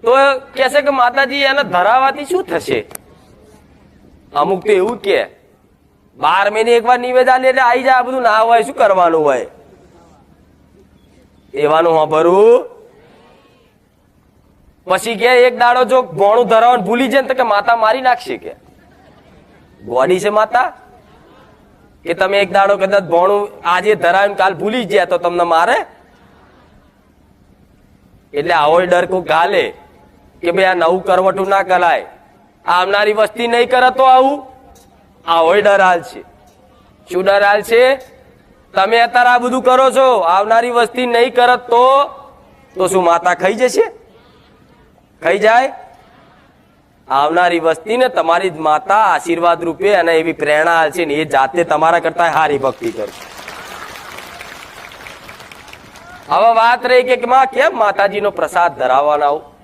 તો કહેશે કે માતાજી એને ધરાવાથી શું થશે? અમુક તો એવું કે 12 મહિને એકવાર નિવેદ આલે એટલે આવી જાય, આ બધું ના હોય, શું કરવાનું હોય? એવાનું સાંભળવું. પછી કે એક દાડો જો ભોણું ધરાવવાનું ભૂલી જાય ને તો કે માતા મારી નાખશે, કે ગોડી છે માતા, કે તમે એક દાડો કદાચ ભોણું આજે ધરાવીને કાલ ભૂલી ગયા તો તમને મારે? એટલે આવો ડર કોઈ ગાલે કે ભાઈ આ નવું કરવટું ના કરાય, આવનારી વસ્તી નહીં કરે તો આવું, આવો ડર હાલ છે. શું ડર હાલ છે? તમે અત્યારે આ બધું કરો છો, આવનારી વસ્તી નહીં કરત તો શું માતા ખાઈ જશે? ખાઈ જાય? આવનારી વસ્તીને તમારી માતા આશીર્વાદ રૂપે અને એવી પ્રેરણા હાલ છે ને એ જાતે તમારા કરતા હારી ભક્તિ કરશે. હવે વાત રહી કે માં કેમ માતાજીનો પ્રસાદ ધરાવવાના આવું?